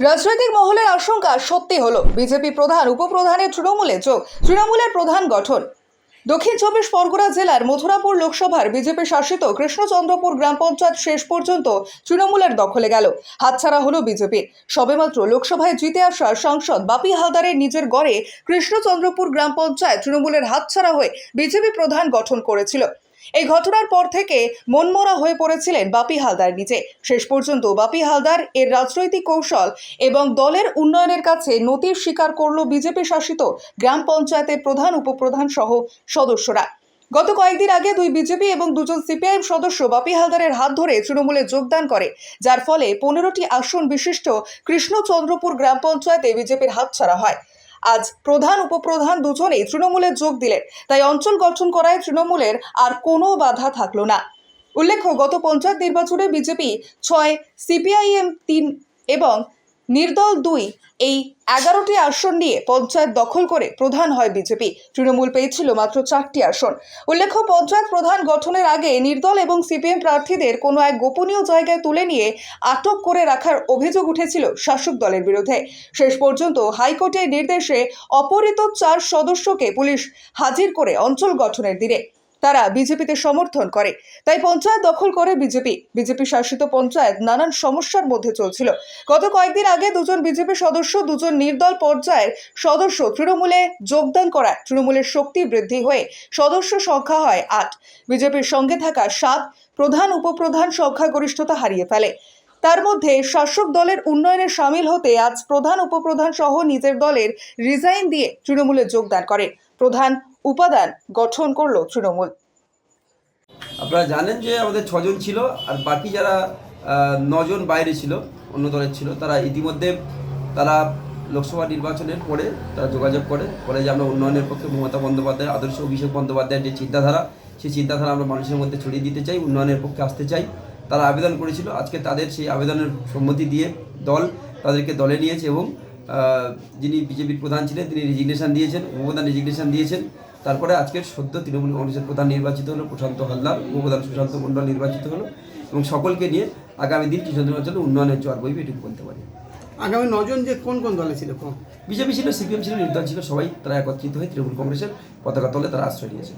রাজনৈতিক মহলের আশঙ্কা সত্যি হলো, বিজেপি প্রধান উপপ্রধানের তৃণমূলে যোগ। তৃণমূলের প্রধান গঠন। দক্ষিণ চব্বিশ পরগনা জেলার মথুরাপুর লোকসভার বিজেপি শাসিত কৃষ্ণচন্দ্রপুর গ্রাম পঞ্চায়েত শেষ পর্যন্ত তৃণমূলের দখলে গেল। হাতছাড়া হলো বিজেপির। সবেমাত্র লোকসভায় জিতে আসা সাংসদ বাপি হালদারের নিজের গড়ে কৃষ্ণচন্দ্রপুর গ্রাম পঞ্চায়েত তৃণমূলের হাতছাড়া হয়ে বিজেপি প্রধান গঠন করেছিল। এই ঘটনার পর থেকে মনমরা হয়ে পড়েছিলেন বাপি হালদার নিজে। শেষ পর্যন্ত বাপি হালদার এর রাজনৈতিক কৌশল এবং দলের উন্নয়নের কাছে নতির স্বীকার করল বিজেপি শাসিত গ্রাম পঞ্চায়েতের প্রধান উপপ্রধান সহ সদস্যরা। গত কয়েকদিন আগে দুই বিজেপি এবং দুজন সিপিআইএম সদস্য বাপি হালদারের হাত ধরে তৃণমূলে যোগদান করে, যার ফলে 15টি আসন বিশিষ্ট কৃষ্ণচন্দ্রপুর গ্রাম পঞ্চায়েতে বিজেপির হাতছাড়া হয়। আজ প্রধান উপপ্রধান দুজনেই তৃণমূলে যোগ দিলেন, তাই অঞ্চল গঠন করায় তৃণমূলের আর কোনো বাধা থাকলো না। উল্লেখ্য, গত পঞ্চায়েত নির্বাচনে বিজেপি 6, সিপিআইএম 3 এবং নির্দল 2 এই 11টি আসন নিয়ে পঞ্চায়েত দখল করে প্রধান হয় বিজেপি। তৃণমূল পেয়েছিল মাত্র 4টি আসন। উল্লেখ্য, পঞ্চায়েত প্রধান গঠনের আগে নির্দল এবং সিপিএম প্রার্থীদের কোনো এক গোপনীয় জায়গায় তুলে নিয়ে আটক করে রাখার অভিযোগ উঠেছিল শাসক দলের বিরুদ্ধে। শেষ পর্যন্ত হাইকোর্টের নির্দেশে অপহৃত 4 সদস্যকে পুলিশ হাজির করে অঞ্চল গঠনের দিনে তারা বিজেপিতে সমর্থন করে, তাই পঞ্চায়েত দখল করে বিজেপি শাসিত পঞ্চায়েত নানান সমস্যার মধ্যে চলছিল। গত কয়েকদিন আগে দুজন বিজেপি সদস্য, দুজন নির্দল পর্যায়ের সদস্য তৃণমূলে যোগদান করায় তৃণমূলের শক্তি বৃদ্ধি হয়ে সদস্য সংখ্যা হয় 8। বিজেপির সঙ্গে থাকা 7 প্রধান উপপ্রধান সংখ্যাগরিষ্ঠতা হারিয়ে ফেলে। তার মধ্যে শাসক দলের উন্নয়নে সামিল হতে আজ প্রধান উপপ্রধান সহ নিজের দলের রিজাইন দিয়ে তৃণমূলে যোগদান করে প্রধান উপাদান গঠন করলো তৃণমূল। আপনারা জানেন যে আমাদের 6 জন ছিল, আর বাকি যারা 9 জন বাইরে ছিল, অন্য দলের ছিল, তারা ইতিমধ্যে তারা লোকসভা নির্বাচনের পরে তারা যোগাযোগ করে যে আমরা উন্নয়নের পক্ষে মমতা বন্দ্যোপাধ্যায়, আদর্শ অভিষেক বন্দ্যোপাধ্যায়ের যে চিন্তাধারা, সেই চিন্তাধারা আমরা মানুষের মধ্যে ছড়িয়ে দিতে চাই, উন্নয়নের পক্ষে আসতে চাই। তারা আবেদন করেছিল। আজকে তাদের সেই আবেদনের সম্মতি দিয়ে দল তাদেরকে দলে নিয়েছে এবং যিনি বিজেপির প্রধান ছিলেন তিনি রেজিগনেশন দিয়েছেন, উপপ্রধান রেজিগনেশন দিয়েছেন। তারপরে আজকের সদ্য তৃণমূল কংগ্রেসের প্রধান নির্বাচিত হলো প্রশান্ত হালদার, উপপ্রধান সুশান্ত মণ্ডল নির্বাচিত হলো এবং সকলকে নিয়ে আগামী দিন কৃষ্ণচন্দ্র অঞ্চলে উন্নয়নের জোয়ার বইবে, এটুকু বলতে পারি। আগামী 9 জন যে কোন কোন দলে ছিল? বিজেপি ছিল, সিপিএম ছিল, নির্দল ছিল, সবাই তারা একত্রিত হয়ে তৃণমূল কংগ্রেসের পতাকা তলে তারা আশ্রয় নিয়েছে।